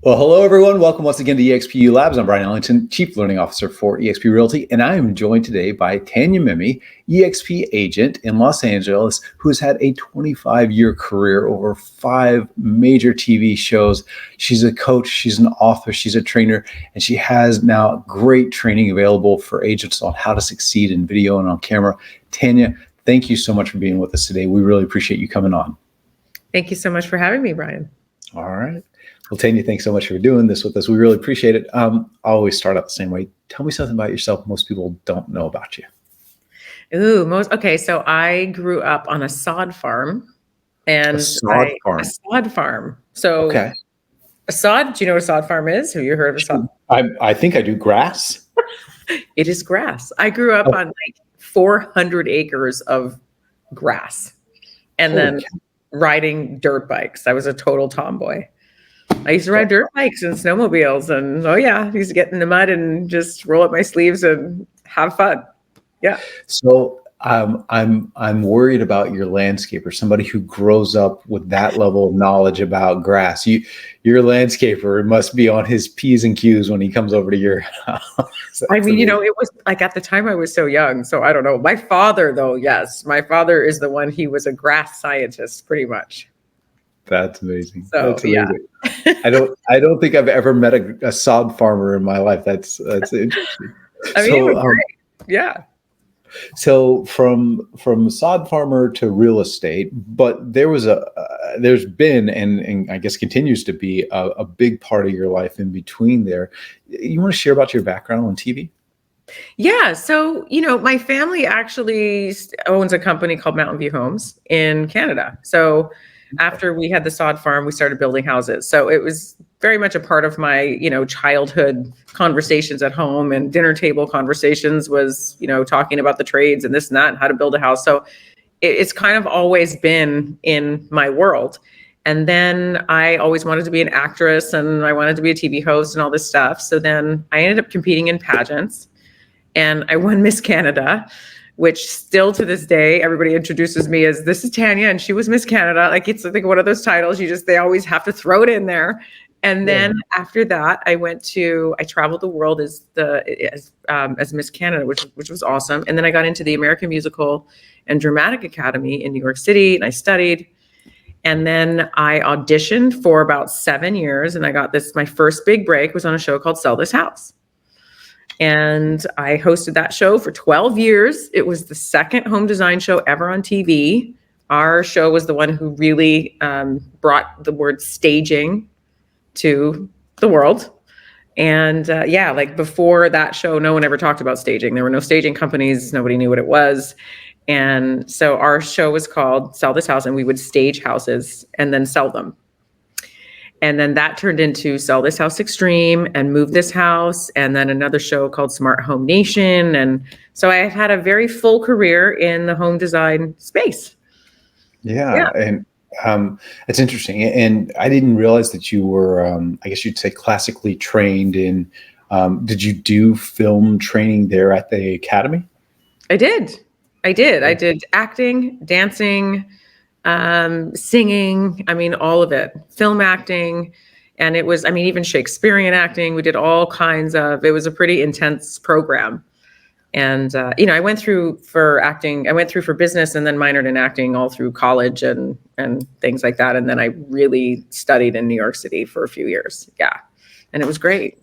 Well, hello, everyone. Welcome once again to eXp Labs. I'm Bryon Ellington, Chief Learning Officer for eXp Realty, and I am joined today by Tanya Memme, eXp agent in Los Angeles, who has had a 25-year career over 5 major TV shows. She's a coach, she's an author, she's a trainer, and she has now great training available for agents on how to succeed in video and on camera. Tanya, thank you so much for being with us today. We really appreciate you coming on. Thank you so much for having me, Bryon. All right. Well, Tanya, thanks so much for doing this with us. We really appreciate it. I always start out the same way. Tell me something about yourself most people don't know about you. Okay. So I grew up on a sod farm, and A sod farm. a sod farm. So Okay. a sod. Do you know what a sod farm is? Have you heard of a sod? I think I do grass. It is grass. I grew up on like 400 acres of grass, and then riding dirt bikes. I was a total tomboy. I used to ride dirt bikes and snowmobiles, and I used to get in the mud and just roll up my sleeves and have fun. Yeah. So I'm worried about your landscaper, somebody who grows up with that level of knowledge about grass. Your landscaper must be on his P's and Q's when he comes over to your house. I mean, it was like at the time I was so young, so I don't know. My father, though, yes, my father is the one. He was a grass scientist, pretty much. That's amazing. So, That's amazing. Yeah. I don't think I've ever met a sod farmer in my life. That's interesting. I mean, it was great. Yeah. So from sod farmer to real estate, but there's been and I guess continues to be a big part of your life in between there. You want to share about your background on TV? Yeah. So, my family actually owns a company called Mountain View Homes in Canada. So after we had the sod farm, we started building houses. So it was very much a part of my, childhood conversations at home, and dinner table conversations was, talking about the trades and this and that and how to build a house. So it's kind of always been in my world. And then I always wanted to be an actress, and I wanted to be a TV host and all this stuff. So then I ended up competing in pageants, and I won Miss Canada, which still to this day, everybody introduces me as, this is Tanya, and she was Miss Canada. Like, it's like one of those titles, they always have to throw it in there. And then after that, I traveled the world as Miss Canada, which was awesome. And then I got into the American Musical and Dramatic Academy in New York City, and I studied. And then I auditioned for about 7 years, and I got my first big break was on a show called Sell This House. And I hosted that show for 12 years. It was the second home design show ever on TV. Our show was the one who really brought the word staging to the world. And like before that show, no one ever talked about staging. There were no staging companies. Nobody knew what it was. And so our show was called Sell This House, and we would stage houses and then sell them. And then that turned into Sell This House Extreme and Move This House, and then another show called Smart Home Nation. And so I've had a very full career in the home design space. Yeah. And it's interesting. And I didn't realize that you were, I guess you'd say, classically trained in, did you do film training there at the academy? I did. I did acting, dancing, singing, all of it, film acting. And it was, even Shakespearean acting. We did all kinds of, it was a pretty intense program. And, I went through for acting, I went through for business, and then minored in acting all through college and things like that. And then I really studied in New York City for a few years. Yeah. And it was great.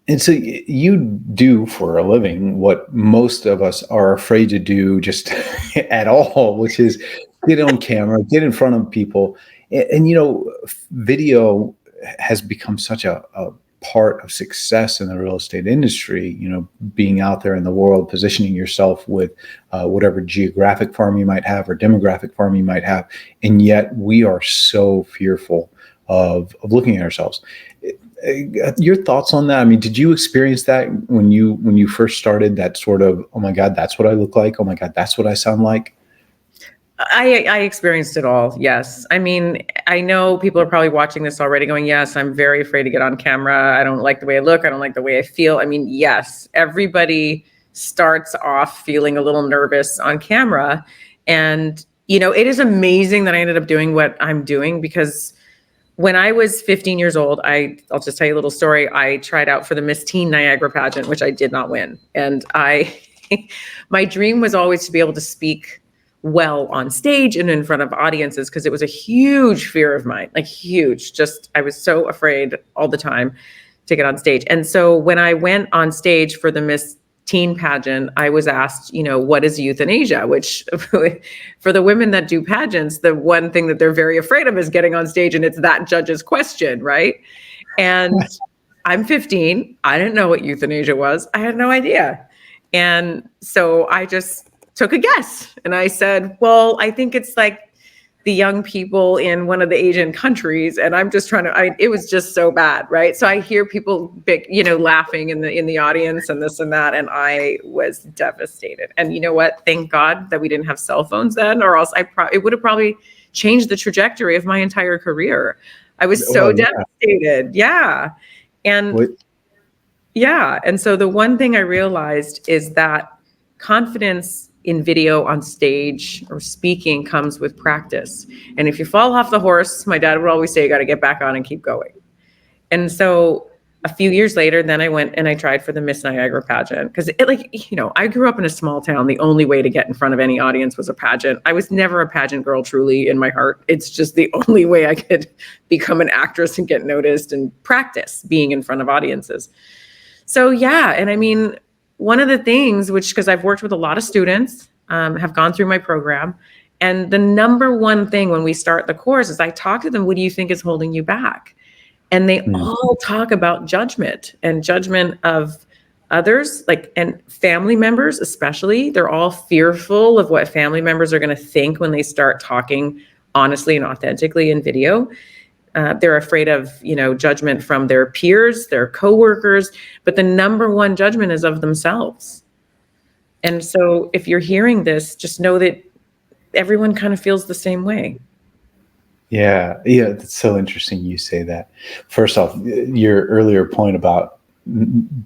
And so you do for a living what most of us are afraid to do just at all, which is get on camera, get in front of people. And video has become such a part of success in the real estate industry, being out there in the world, positioning yourself with whatever geographic farm you might have or demographic farm you might have. And yet we are so fearful of looking at ourselves. Your thoughts on that? Did you experience that when you first started, that sort of, oh my God, that's what I look like. Oh my God, that's what I sound like. I experienced it all. Yes. I know people are probably watching this already going, yes, I'm very afraid to get on camera. I don't like the way I look. I don't like the way I feel. Yes, everybody starts off feeling a little nervous on camera. And, it is amazing that I ended up doing what I'm doing, because when I was 15 years old, I'll just tell you a little story. I tried out for the Miss Teen Niagara pageant, which I did not win. And my dream was always to be able to speak well on stage and in front of audiences, because it was a huge fear of mine, like huge. Just, I was so afraid all the time to get on stage. And so when I went on stage for the Miss Teen pageant, I was asked, what is euthanasia? Which for the women that do pageants, the one thing that they're very afraid of is getting on stage, and it's that judge's question, right? And I'm 15. I didn't know what euthanasia was. I had no idea. And so I just took a guess, and I said, well, I think it's like the young people in one of the Asian countries, and I'm just it was just so bad, right? So I hear people laughing in the audience and this and that, and I was devastated. And you know what? Thank God that we didn't have cell phones then, or else it would have probably changed the trajectory of my entire career. I was so devastated. Yeah. And and so the one thing I realized is that confidence in video, on stage, or speaking comes with practice. And if you fall off the horse, my dad would always say, you got to get back on and keep going. And so a few years later, then I went and I tried for the Miss Niagara pageant, because I grew up in a small town. The only way to get in front of any audience was a pageant. I was never a pageant girl, truly, in my heart. It's just the only way I could become an actress and get noticed and practice being in front of audiences. So yeah, and I mean, one of the things, because I've worked with a lot of students, have gone through my program, and the number one thing when we start the course is I talk to them, what do you think is holding you back? And they all talk about judgment, and judgment of others, and family members especially. They're all fearful of what family members are going to think when they start talking honestly and authentically in video. They're afraid of, judgment from their peers, their coworkers, but the number one judgment is of themselves. And so if you're hearing this, just know that everyone kind of feels the same way. Yeah. That's so interesting you say that. First off, your earlier point about,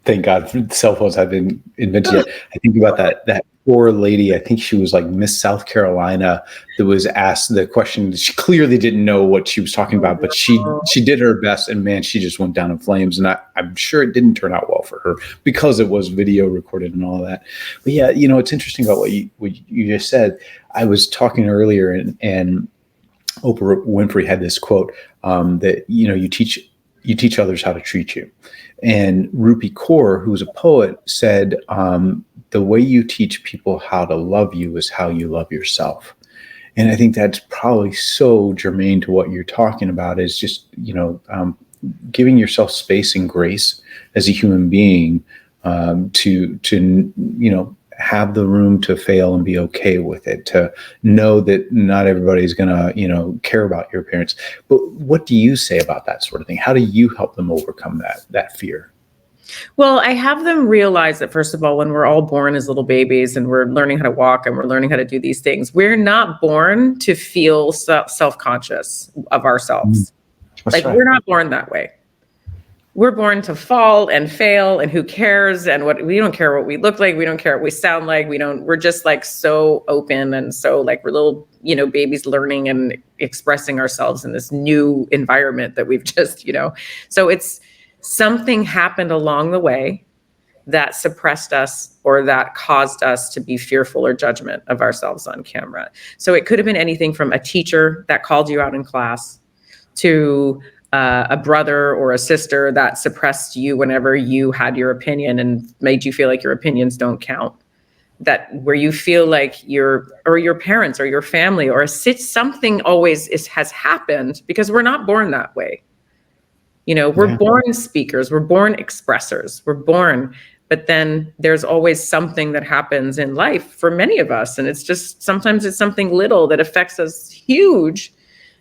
thank God cell phones have been invented yet. I think about that poor lady. I think she was like Miss South Carolina, that was asked the question. She clearly didn't know what she was talking about, but she did her best, and man, she just went down in flames. And I'm sure it didn't turn out well for her, because it was video recorded and all that. But yeah, it's interesting about what you just said. I was talking earlier, and Oprah Winfrey had this quote, that you teach others how to treat you. And Rupi Kaur, who's a poet, said, the way you teach people how to love you is how you love yourself. And I think that's probably so germane to what you're talking about, is just, giving yourself space and grace as a human being, to have the room to fail and be okay with it, to know that not everybody's going to, care about your appearance. But what do you say about that sort of thing? How do you help them overcome that fear? Well, I have them realize that, first of all, when we're all born as little babies and we're learning how to walk and we're learning how to do these things, we're not born to feel self-conscious of ourselves. Right. We're not born that way. We're born to fall and fail, and who cares? And we don't care what we look like. We don't care what we sound like. We're just so open, and so we're little, babies learning and expressing ourselves in this new environment that we've just, so it's something happened along the way that suppressed us, or that caused us to be fearful or judgment of ourselves on camera. So it could have been anything from a teacher that called you out in class, to a brother or a sister that suppressed you whenever you had your opinion and made you feel like your opinions don't count. That where you feel like your parents or your family or something always has happened, because we're not born that way. We're born speakers, we're born expressors, we're born, but then there's always something that happens in life for many of us. And it's just, sometimes it's something little that affects us huge,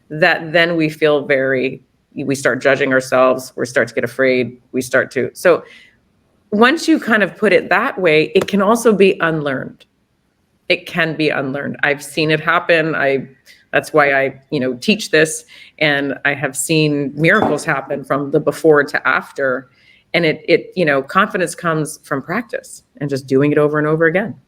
that then we feel we start judging ourselves, we start to get afraid, so once you kind of put it that way, it can also be unlearned. It can be unlearned. I've seen it happen. That's why I, teach this, and I have seen miracles happen from the before to after. And it confidence comes from practice and just doing it over and over again.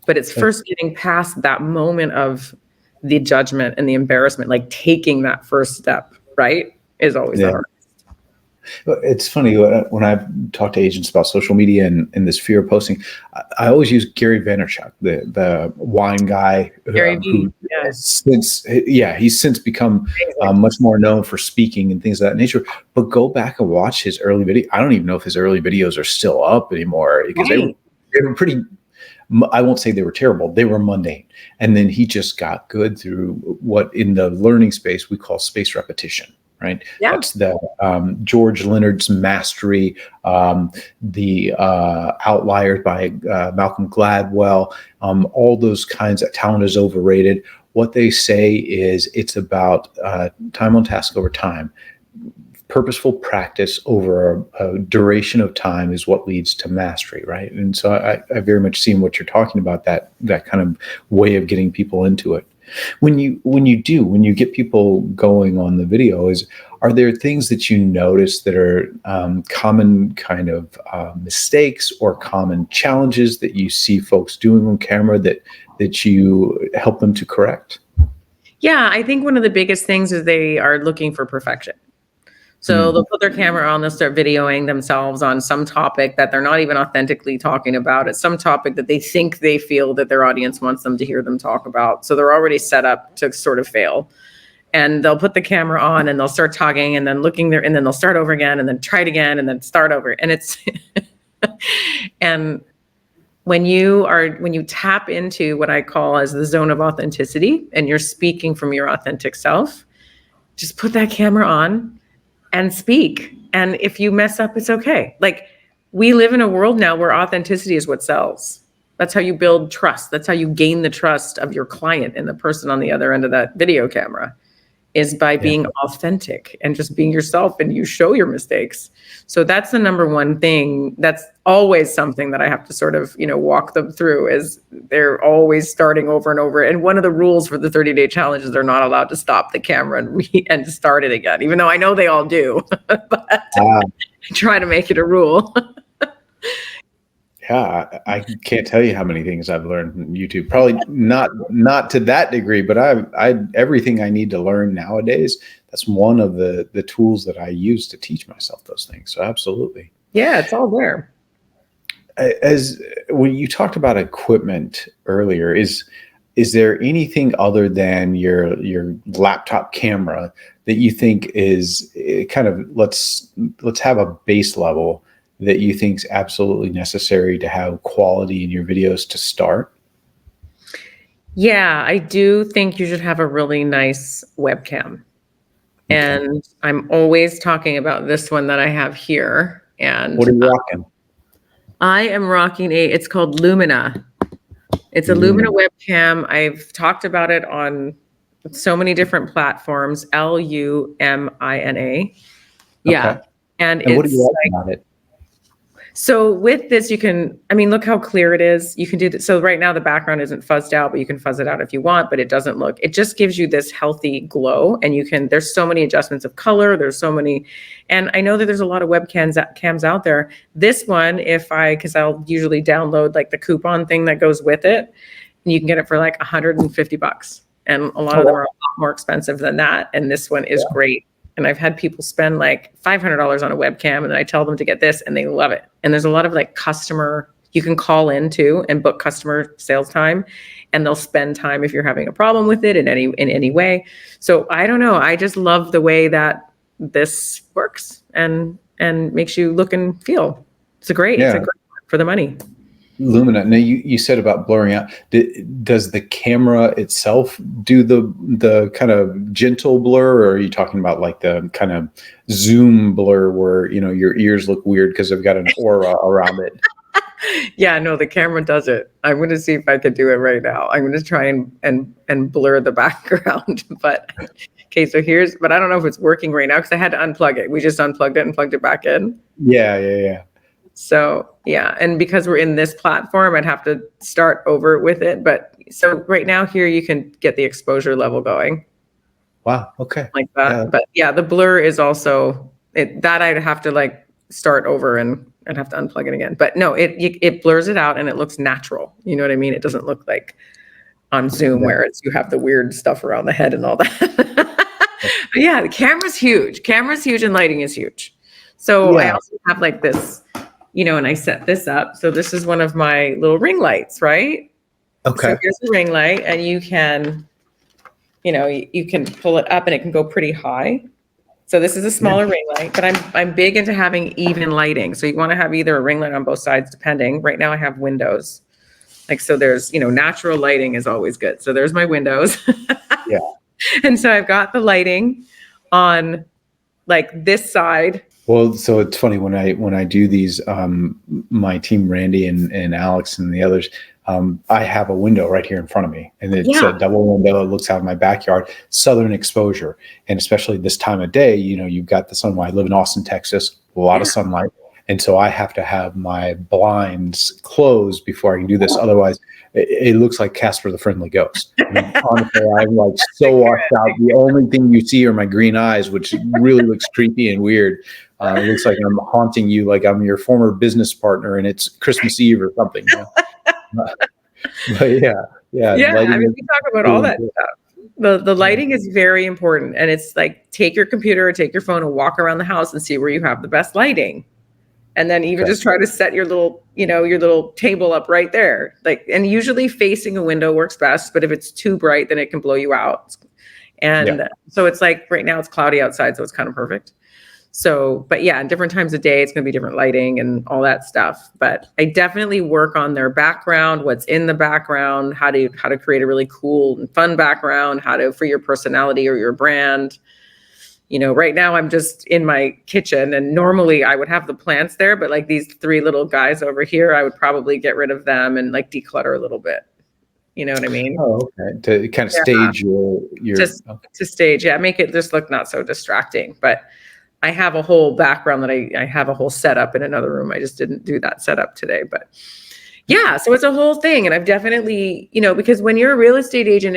But it's first getting past that moment of the judgment and the embarrassment, taking that first step right is always the Yeah. hardest. It's funny when I've talked to agents about social media and this fear of posting. I always use Gary Vaynerchuk, the wine guy, Gary Vee, who yeah, he's since become amazing. much more known for speaking and things of that nature. But go back and watch his early video. I don't even know if his early videos are still up anymore because Right. they were pretty. I won't say they were terrible. They were mundane. And then he just got good through what in the learning space we call space repetition, right? Yeah. That's the George Leonard's Mastery, the Outliers by Malcolm Gladwell, all those kinds of talent is overrated. What they say is it's about time on task over time. Purposeful practice over a duration of time is what leads to mastery, right? And so I very much seen what you're talking about, that kind of way of getting people into it. When you get people going on the video, are there things that you notice that are common kind of mistakes or common challenges that you see folks doing on camera that you help them to correct? Yeah, I think one of the biggest things is they are looking for perfection. So they'll put their camera on, they'll start videoing themselves on some topic that they're not even authentically talking about. It's some topic that they think they feel that their audience wants them to hear them talk about. So they're already set up to sort of fail. And they'll put the camera on and they'll start talking and then looking there, and then they'll start over again and then try it again and then start over. And it's and when you tap into what I call as the zone of authenticity and you're speaking from your authentic self, just put that camera on and speak. And if you mess up, it's okay. Like, we live in a world now where authenticity is what sells. That's how you build trust. That's how you gain the trust of your client and the person on the other end of that video camera, is by being authentic and just being yourself, and you show your mistakes. So that's the number one thing. That's always something that I have to sort of, walk them through, is they're always starting over and over. And one of the rules for the 30-day challenge is they're not allowed to stop the camera and start it again, even though I know they all do, but I try to make it a rule. Yeah, I can't tell you how many things I've learned from YouTube. Probably not to that degree, but I everything I need to learn nowadays. That's one of the tools that I use to teach myself those things. So absolutely. Yeah, it's all there. As when you talked about equipment earlier, is there anything other than your laptop camera that you think is kind of let's have a base level that you think is absolutely necessary to have quality in your videos to start? Yeah, I do think you should have a really nice webcam. Okay. And I'm always talking about this one that I have here. And what are you rocking? I am rocking it's called Lumina. It's a Lumina webcam. I've talked about it on so many different platforms. Lumina. Yeah. Okay. And what do you like like, about it? So with this, look how clear it is. You can do that. So right now the background isn't fuzzed out, but you can fuzz it out if you want, but it just gives you this healthy glow. And there's so many adjustments of color. There's so many, and I know that there's a lot of cams out there. This one, because I'll usually download like the coupon thing that goes with it, and you can get it for like $150. And a lot of them are a lot more expensive than that. And this one is great. And I've had people spend like $500 on a webcam, and then I tell them to get this and they love it. And there's a lot of like you can call in too and book customer sales time, and they'll spend time if you're having a problem with it in any way. So I don't know. I just love the way that this works and makes you look and feel. It's great one for the money. Lumina. Now you said about blurring out. Does the camera itself do the kind of gentle blur, or are you talking about like the kind of zoom blur where your ears look weird because they've got an aura around it? Yeah, no, the camera does it. I'm going to see if I can do it right now. I'm going to try and blur the background. But okay, but I don't know if it's working right now because I had to unplug it. We just unplugged it and plugged it back in. Yeah. So yeah, and because we're in this platform, I'd have to start over with it. But so right now here, you can get the exposure level going. Wow. Okay. Like that. Yeah. But yeah, the blur is also that I'd have to like start over and I'd have to unplug it again. But no, it blurs it out and it looks natural. You know what I mean? It doesn't look like on Zoom where you have the weird stuff around the head and all that. Yeah, the camera's huge. Camera's huge and lighting is huge. So I Yeah. also have like this, and I set this up. So this is one of my little ring lights, right? So Okay. here's the ring light, and you can, you can pull it up and it can go pretty high. So this is a Yeah. smaller ring light, but I'm big into having even lighting. So you want to have either a ring light on both sides, depending. Right now I have windows. Like, so there's, natural lighting is always good. So there's my windows. Yeah. And so I've got the lighting on like this side. Well, so it's funny when I do these, my team, Randy and Alex and the others, I have a window right here in front of me, and it's a Yeah. double window. It looks out of my backyard, southern exposure, and especially this time of day, you've got the sunlight. I live in Austin, Texas, a lot of sunlight, and so I have to have my blinds closed before I can do this. Otherwise, it looks like Casper the Friendly Ghost. I mean, honestly, I'm like so washed out. The only thing you see are my green eyes, which really looks creepy and weird. It looks like I'm haunting you, like I'm your former business partner, and it's Christmas Eve or something. But yeah, Yeah. I lighting mean, is we talk about all really that good. stuff. The lighting is very important. And it's like, take your computer or take your phone and walk around the house and see where you have the best lighting. And then even Okay. just try to set your little table up right there. Like, and usually facing a window works best, but if it's too bright, then it can blow you out. Yeah. And so it's like right now it's cloudy outside, so it's kind of perfect. So, but yeah, different times of day, it's going to be different lighting and all that stuff. But I definitely work on their background, what's in the background, how to create a really cool and fun background, for your personality or your brand. Right now I'm just in my kitchen, and normally I would have the plants there, but like these three little guys over here, I would probably get rid of them and like declutter a little bit. You know what I mean? Oh, okay. To kind of Yeah. stage your Just okay. to stage, yeah, make it just look not so distracting. But I have a whole background that I have a whole setup in another room. I just didn't do that setup today, but yeah, so it's a whole thing. And I've definitely, because when you're a real estate agent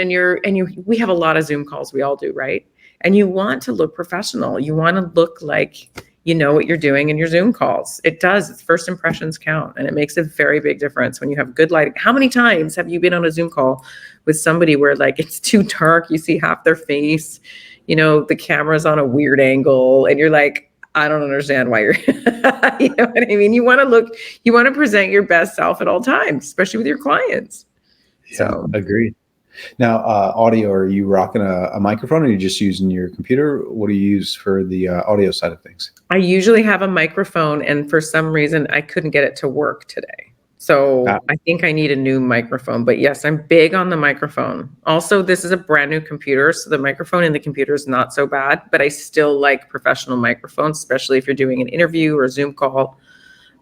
we have a lot of Zoom calls, we all do, right? And you want to look professional. You want to look like you know what you're doing in your Zoom calls. It does. It's first impressions count. And it makes a very big difference when you have good lighting. How many times have you been on a Zoom call with somebody where like it's too dark, you see half their face, the camera's on a weird angle, and you're like, I don't understand why you're, you know what I mean? You want to present your best self at all times, especially with your clients. Yeah, So agreed. Now, audio, are you rocking a microphone, or are you just using your computer? What do you use for the audio side of things? I usually have a microphone, and for some reason I couldn't get it to work today. So I think I need a new microphone, but yes, I'm big on the microphone. Also, this is a brand new computer, so the microphone in the computer is not so bad, but I still like professional microphones, especially if you're doing an interview or a Zoom call.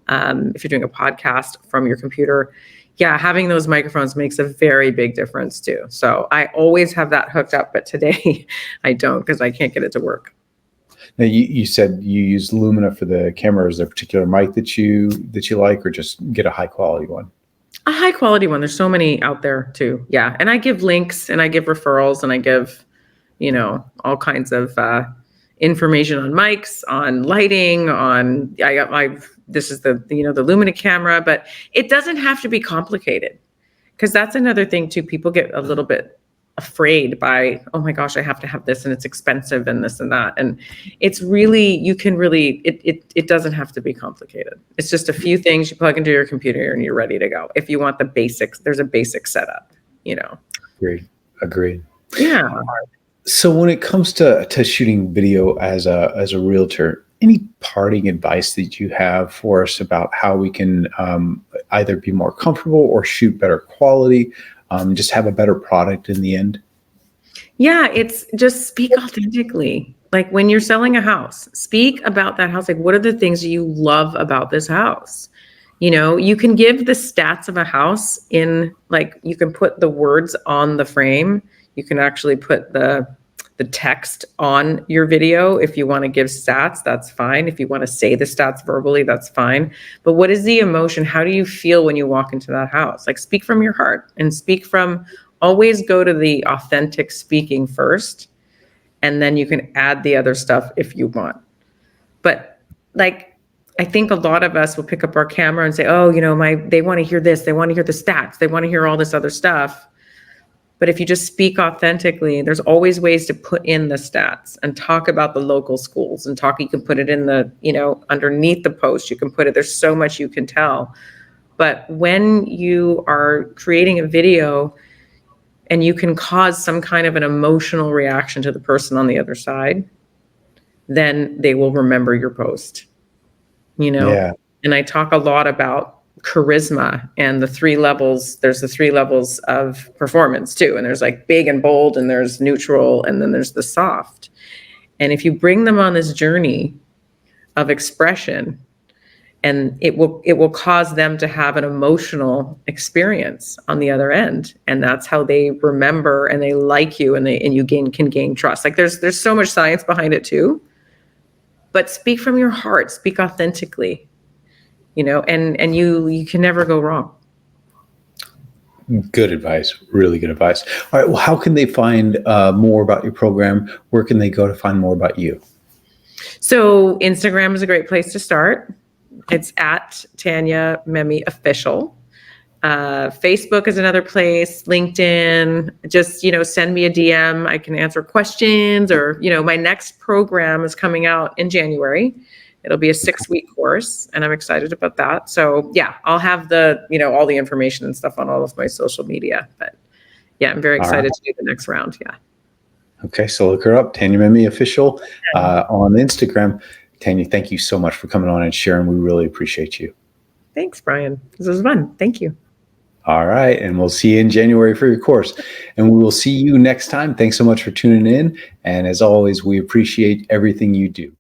If you're doing a podcast from your computer, yeah, having those microphones makes a very big difference too. So I always have that hooked up, but today I don't because I can't get it to work. Now, you said you use Lumina for the camera. Is there a particular mic that you like, or just get a high quality one? A high quality one. There's so many out there too. Yeah. And I give links and I give referrals and I give, all kinds of information on mics, on lighting, this is the Lumina camera, but it doesn't have to be complicated, because that's another thing too. People get a little bit afraid by, oh my gosh, I have to have this and it's expensive and this and that. And it's really, it doesn't have to be complicated. It's just a few things you plug into your computer and you're ready to go. If you want the basics, there's a basic setup, Agreed. Yeah. So when it comes to shooting video as a realtor, any parting advice that you have for us about how we can either be more comfortable or shoot better quality, just have a better product in the end? Yeah, it's just speak authentically. Like when you're selling a house, speak about that house. Like, what are the things you love about this house? You can give the stats of a house in, like, you can put the words on the frame. You can actually put the text on your video. If you want to give stats, that's fine. If you want to say the stats verbally, that's fine. But what is the emotion? How do you feel when you walk into that house? Like, speak from your heart and always go to the authentic speaking first. And then you can add the other stuff if you want. But like, I think a lot of us will pick up our camera and say, oh, they want to hear this. They want to hear the stats. They want to hear all this other stuff. But if you just speak authentically, there's always ways to put in the stats and talk about the local schools and talk. You can put it in the, underneath the post. You can put it, there's so much you can tell. But when you are creating a video and you can cause some kind of an emotional reaction to the person on the other side, then they will remember your post, Yeah. And I talk a lot about charisma and the 3 levels. There's the 3 levels of performance too. And there's like big and bold, and there's neutral, and then there's the soft. And if you bring them on this journey of expression, and it will cause them to have an emotional experience on the other end, and that's how they remember and they like you, and you can gain trust. Like there's so much science behind it too. But speak from your heart, speak authentically, and you can never go wrong. Good advice. Really good advice. All right. Well, how can they find more about your program? Where can they go to find more about you? So Instagram is a great place to start. It's at Tanya Memme Official. Facebook is another place. LinkedIn. Just send me a DM. I can answer questions. Or my next program is coming out in January. It'll be a 6-week course, and I'm excited about that. So yeah, I'll have the all the information and stuff on all of my social media. But yeah, I'm very excited to do the next round. Yeah. Okay, so look her up, Tanya Memme Official, on Instagram. Tanya, thank you so much for coming on and sharing. We really appreciate you. Thanks, Bryon. This was fun. Thank you. All right, and we'll see you in January for your course. And we will see you next time. Thanks so much for tuning in. And as always, we appreciate everything you do.